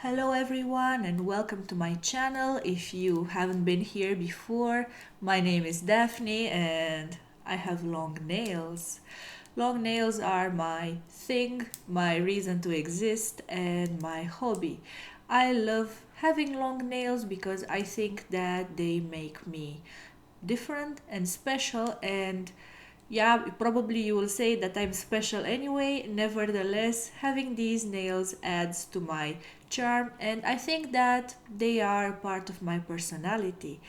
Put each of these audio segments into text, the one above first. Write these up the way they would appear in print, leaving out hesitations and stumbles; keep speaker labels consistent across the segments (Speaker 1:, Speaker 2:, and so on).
Speaker 1: Hello everyone and welcome to my channel. If you haven't been here before, my name is Daphne and I have long nails. Long nails are my thing, my reason to exist, and my hobby. I love having long nails because I think that they make me different and special, and yeah, probably you will say that I'm special anyway. Nevertheless, having these nails adds to my charm, and I think that they are part of my personality.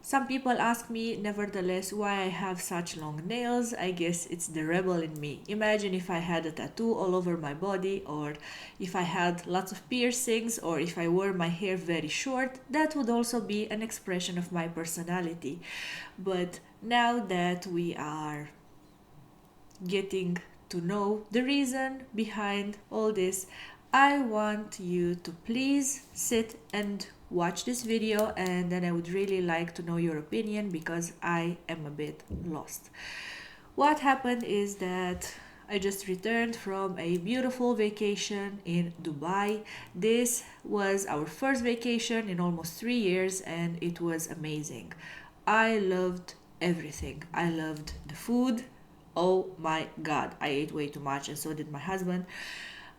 Speaker 1: Some people ask me, nevertheless, why I have such long nails. I guess it's the rebel in me. Imagine if I had a tattoo all over my body, or if I had lots of piercings, or if I wore my hair very short. That would also be an expression of my personality. But now that we are getting to know the reason behind all this, I want you to please sit and watch this video, and then I would really like to know your opinion because I am a bit lost. What happened is that I just returned from a beautiful vacation in Dubai. This was our first vacation in almost 3 years and it was amazing. I loved everything. I loved the food. Oh my god, I ate way too much and so did my husband.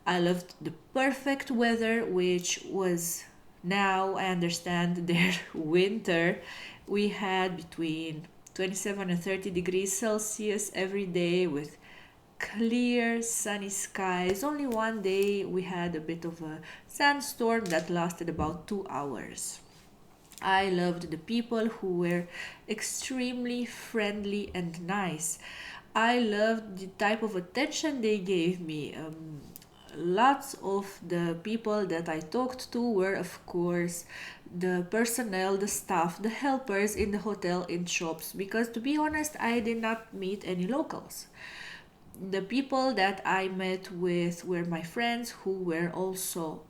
Speaker 1: I loved the perfect weather, which was now I understand their winter. We had between 27 and 30 degrees Celsius every day with clear sunny skies. Only one day we had a bit of a sandstorm that lasted about 2 hours. I loved the people who were extremely friendly and nice. I loved the type of attention they gave me. Lots of the people that I talked to were, of course, the personnel, the staff, the helpers in the hotel, in shops, because to be honest, I did not meet any locals. The people that I met with were my friends who were also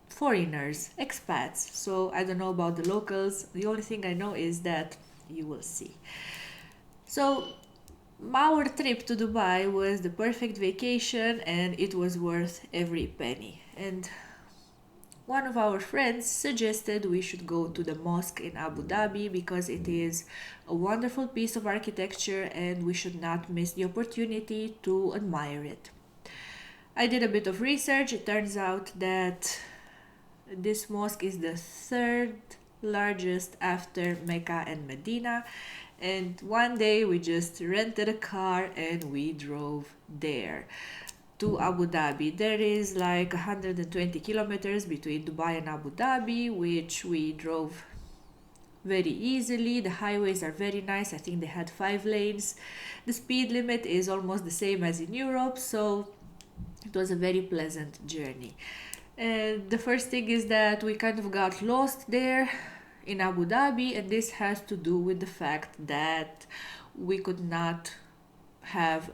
Speaker 1: foreigners, expats. So I don't know about the locals. The only thing I know is that you will see. So our trip to Dubai was the perfect vacation and it was worth every penny. And one of our friends suggested we should go to the mosque in Abu Dhabi because it is a wonderful piece of architecture and we should not miss the opportunity to admire it. I did a bit of research. It turns out that this mosque is the third largest after Mecca and Medina. And one day we just rented a car and we drove there to Abu Dhabi. There is like 120 kilometers between Dubai and Abu Dhabi, which we drove very easily. The highways are very nice. I think they had 5 lanes. The speed limit is almost the same as in Europe, so it was a very pleasant journey. And the first thing is that we kind of got lost there in Abu Dhabi, and this has to do with the fact that we could not have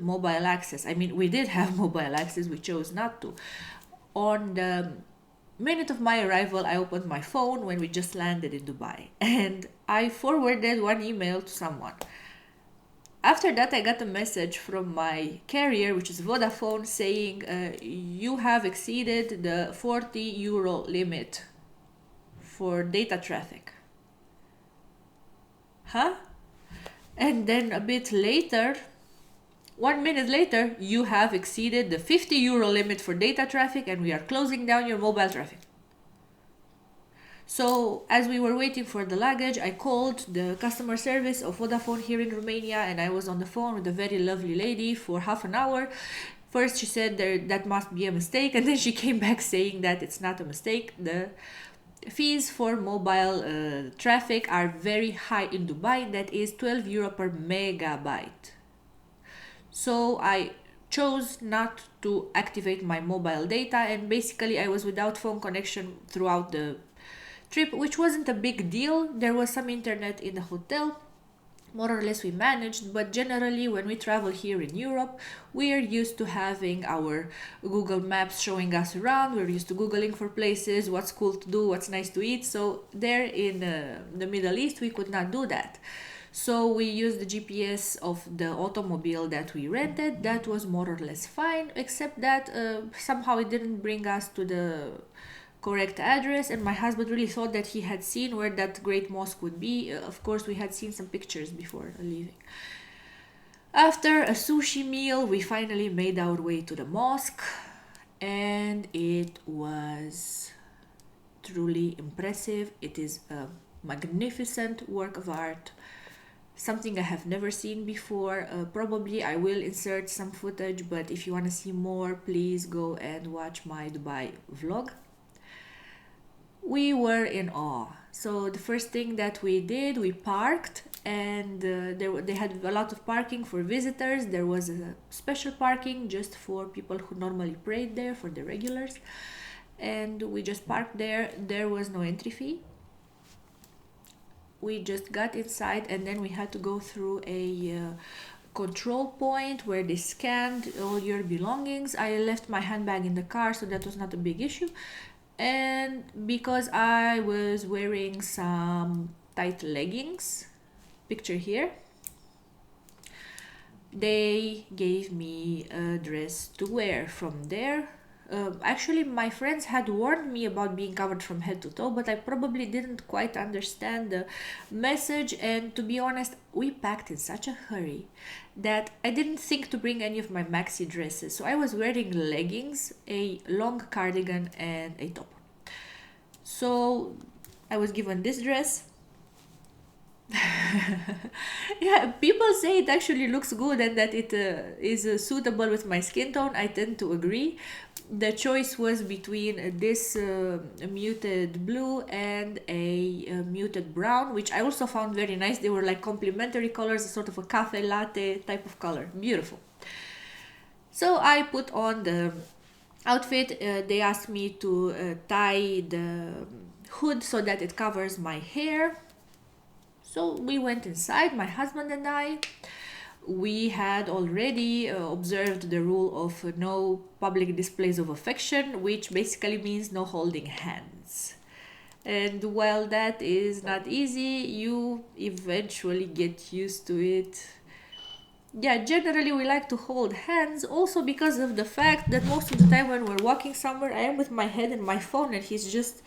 Speaker 1: mobile access. I mean, we did have mobile access, we chose not to. On the minute of my arrival, I opened my phone when we just landed in Dubai, and I forwarded one email to someone. After that, I got a message from my carrier, which is Vodafone, saying you have exceeded the 40 euro limit for data traffic. Huh? And then a bit later, 1 minute later, you have exceeded the 50 euro limit for data traffic and we are closing down your mobile traffic. So as we were waiting for the luggage, I called the customer service of Vodafone here in Romania and I was on the phone with a very lovely lady for half an hour. First she said that must be a mistake, and then she came back saying that it's not a mistake. The fees for mobile traffic are very high in Dubai. That is 12 euro per megabyte. So I chose not to activate my mobile data, and basically I was without phone connection throughout the trip, which wasn't a big deal. There was some internet in the hotel. More or less we managed, but generally when we travel here in Europe, we are used to having our Google Maps showing us around. We're used to Googling for places, what's cool to do, what's nice to eat. So there in the Middle East, we could not do that. So we used the GPS of the automobile that we rented. That was more or less fine, except that somehow it didn't bring us to the correct address, and my husband really thought that he had seen where that great mosque would be. Of course, we had seen some pictures before leaving. After a sushi meal, we finally made our way to the mosque, and it was truly impressive. It is a magnificent work of art, something I have never seen before. Probably I will insert some footage, but if you want to see more, please go and watch my Dubai vlog. We were in awe. So the first thing that we did, we parked, and they had a lot of parking for visitors. There was a special parking just for people who normally prayed there, for the regulars, and we just parked there. There was no entry fee. We just got inside, and then we had to go through a control point where they scanned all your belongings. I left my handbag in the car, so that was not a big issue. And because I was wearing some tight leggings, picture here, they gave me a dress to wear from there. Actually, my friends had warned me about being covered from head to toe, but I probably didn't quite understand the message. And to be honest, we packed in such a hurry that I didn't think to bring any of my maxi dresses. So I was wearing leggings, a long cardigan, and a top. So I was given this dress. Yeah, people say it actually looks good and that it is suitable with my skin tone. I tend to agree. The choice was between this muted blue and a muted brown, which I also found very nice. They were like complementary colors, sort of a cafe latte type of color. Beautiful. So I put on the outfit. They asked me to tie the hood so that it covers my hair. So we went inside, my husband and I. We had already observed the rule of no public displays of affection, which basically means no holding hands. And while that is not easy, you eventually get used to it. Yeah, generally we like to hold hands also because of the fact that most of the time when we're walking somewhere, I am with my head in my phone and he's just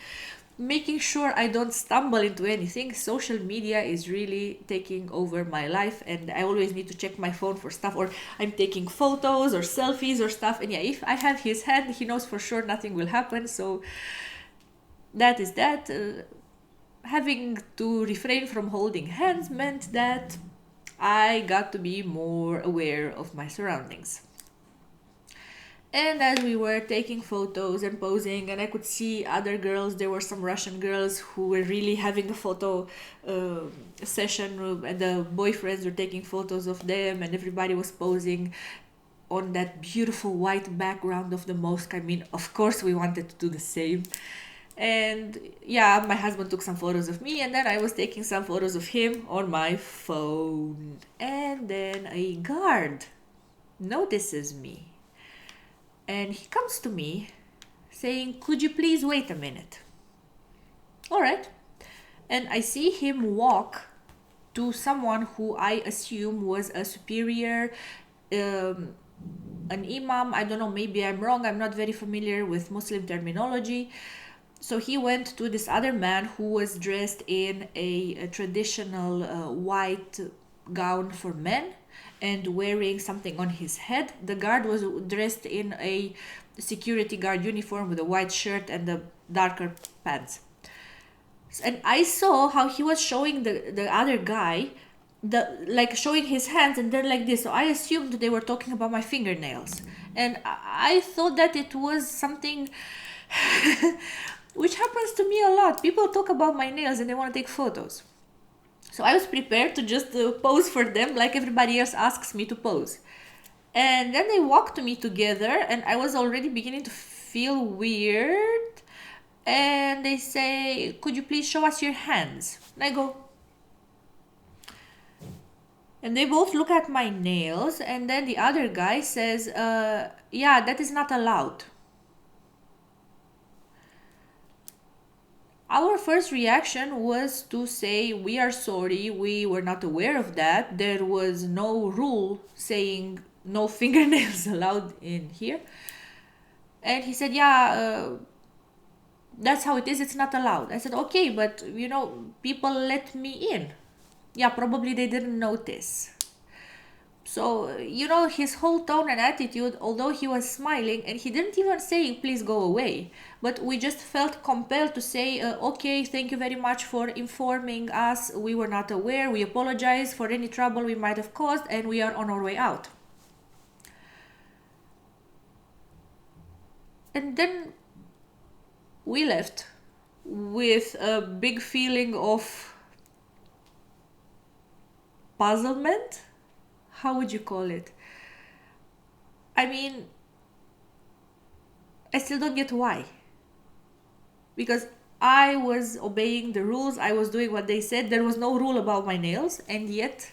Speaker 1: making sure I don't stumble into anything. Social media is really taking over my life, and I always need to check my phone for stuff, or I'm taking photos or selfies or stuff. And yeah, if I have his hand, he knows for sure nothing will happen. So that is that. Having to refrain from holding hands meant that I got to be more aware of my surroundings. And as we were taking photos and posing, and I could see other girls, there were some Russian girls who were really having a photo session, and the boyfriends were taking photos of them, and everybody was posing on that beautiful white background of the mosque. I mean, of course, we wanted to do the same. And yeah, my husband took some photos of me, and then I was taking some photos of him on my phone. And then a guard notices me. And he comes to me saying, "Could you please wait a minute?" All right. And I see him walk to someone who I assume was a superior, um, an imam. I don't know, maybe I'm wrong. I'm not very familiar with Muslim terminology. So he went to this other man who was dressed in a traditional white gown for men and wearing something on his head. The guard was dressed in a security guard uniform with a white shirt and the darker pants. And I saw how he was showing the other guy, like showing his hands and then like this. So I assumed they were talking about my fingernails. And I thought that it was something which happens to me a lot. People talk about my nails and they want to take photos. So I was prepared to just pose for them like everybody else asks me to pose. And then they walked to me together, and I was already beginning to feel weird. And they say, "Could you please show us your hands?" And I go, and they both look at my nails, and then the other guy says, "Yeah, that is not allowed." Our first reaction was to say, we are sorry, we were not aware of that. There was no rule saying no fingernails allowed in here. And he said, yeah, that's how it is, it's not allowed. I said, okay, but people let me in. Yeah, probably they didn't notice. So, his whole tone and attitude, although he was smiling and he didn't even say, please go away, but we just felt compelled to say, okay, thank you very much for informing us. We were not aware. We apologize for any trouble we might have caused, and we are on our way out. And then we left with a big feeling of puzzlement. How would you call it? I mean, I still don't get why. Because I was obeying the rules, I was doing what they said. There was no rule about my nails, and yet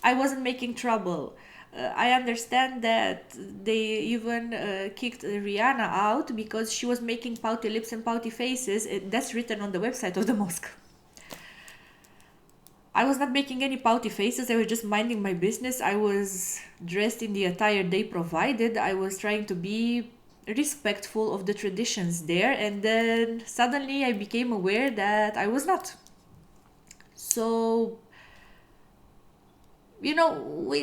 Speaker 1: I wasn't making trouble. I understand that they even kicked Rihanna out because she was making pouty lips and pouty faces. That's written on the website of the mosque. I was not making any pouty faces, I was just minding my business. I was dressed in the attire they provided. I was trying to be respectful of the traditions there, and then suddenly I became aware that I was not. So, we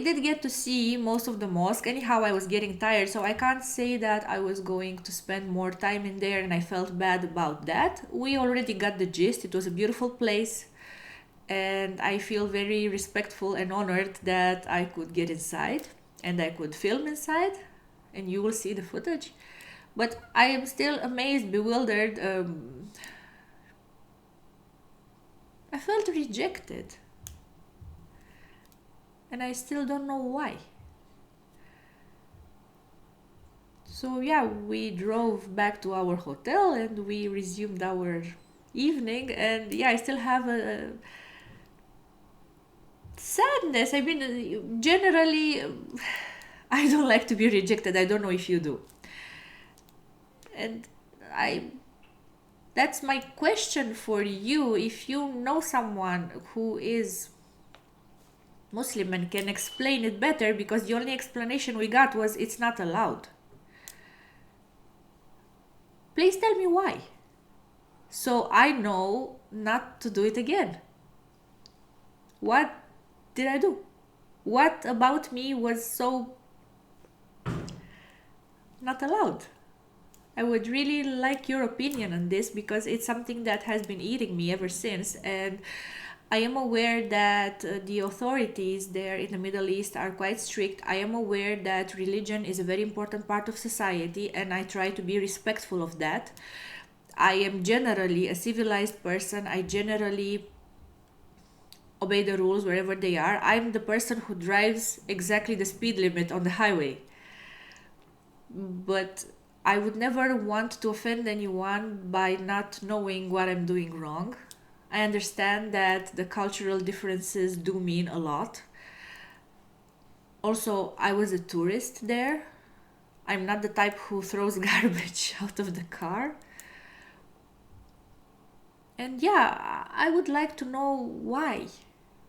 Speaker 1: did get to see most of the mosque. Anyhow, I was getting tired, so I can't say that I was going to spend more time in there, and I felt bad about that. We already got the gist. It was a beautiful place, and I feel very respectful and honored that I could get inside and I could film inside, and you will see the footage. But I am still amazed, bewildered. I felt rejected, and I still don't know why. So, yeah, we drove back to our hotel and we resumed our evening, and yeah, I still have a sadness. I mean, generally, I don't like to be rejected. I don't know if you do. And I that's my question for you. If you know someone who is Muslim and can explain it better, because the only explanation we got was it's not allowed. Please tell me why. So I know not to do it again. What did I do? What about me was so not allowed? I would really like your opinion on this, because it's something that has been eating me ever since. And I am aware that the authorities there in the Middle East are quite strict. I am aware that religion is a very important part of society, and I try to be respectful of that. I am generally a civilized person. I generally obey the rules wherever they are. I'm the person who drives exactly the speed limit on the highway. But I would never want to offend anyone by not knowing what I'm doing wrong. I understand that the cultural differences do mean a lot. Also, I was a tourist there. I'm not the type who throws garbage out of the car. And yeah, I would like to know why.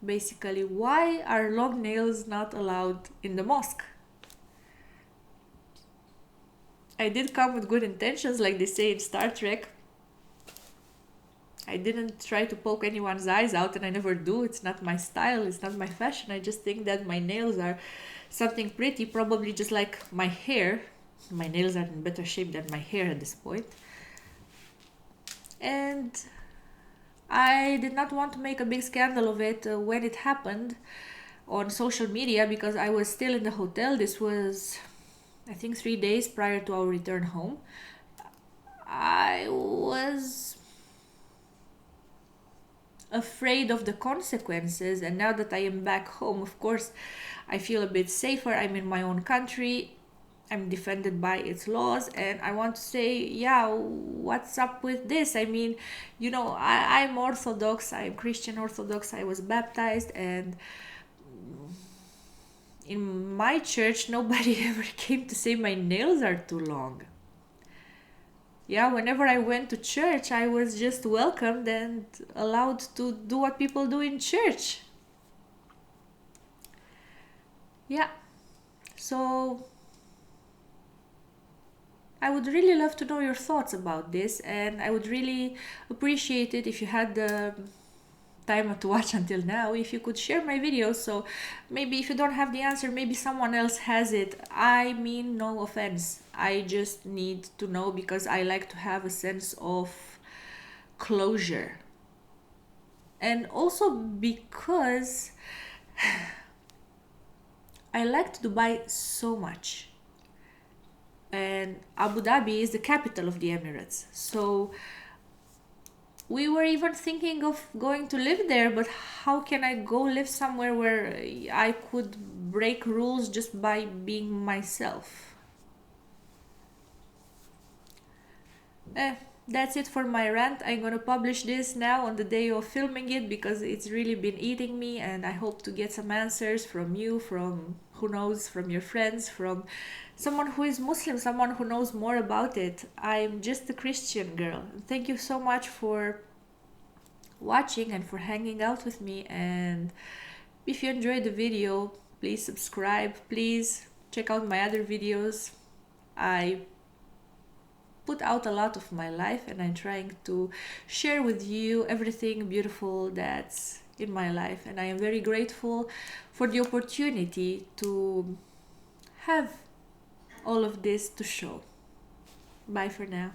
Speaker 1: Basically, why are long nails not allowed in the mosque? I did come with good intentions, like they say in Star Trek. I didn't try to poke anyone's eyes out, and I never do. It's not my style, it's not my fashion. I just think that my nails are something pretty, probably just like my hair. My nails are in better shape than my hair at this point. And I did not want to make a big scandal of it when it happened on social media, because I was still in the hotel. This was, I think, 3 days prior to our return home. I was afraid of the consequences, and now that I am back home, of course, I feel a bit safer. I'm in my own country. I'm defended by its laws, and I want to say, yeah, what's up with this? I mean, I'm Orthodox, I'm Christian Orthodox, I was baptized, and in my church, nobody ever came to say my nails are too long. Yeah, whenever I went to church, I was just welcomed and allowed to do what people do in church. Yeah, so I would really love to know your thoughts about this, and I would really appreciate it if you had the time to watch until now, if you could share my videos. So maybe if you don't have the answer, maybe someone else has it. I mean, no offense. I just need to know because I like to have a sense of closure. And also because I liked Dubai so much. And Abu Dhabi is the capital of the Emirates. So we were even thinking of going to live there, but how can I go live somewhere where I could break rules just by being myself? Eh, that's it for my rant. I'm gonna publish this now on the day of filming it because it's really been eating me, and I hope to get some answers from you, from who knows, from your friends, from someone who is Muslim, someone who knows more about it. I'm just a Christian girl. Thank you so much for watching and for hanging out with me. And if you enjoyed the video, please subscribe. Please check out my other videos. I put out a lot of my life and I'm trying to share with you everything beautiful that's in my life. And I am very grateful for the opportunity to have all of this to show. Bye for now.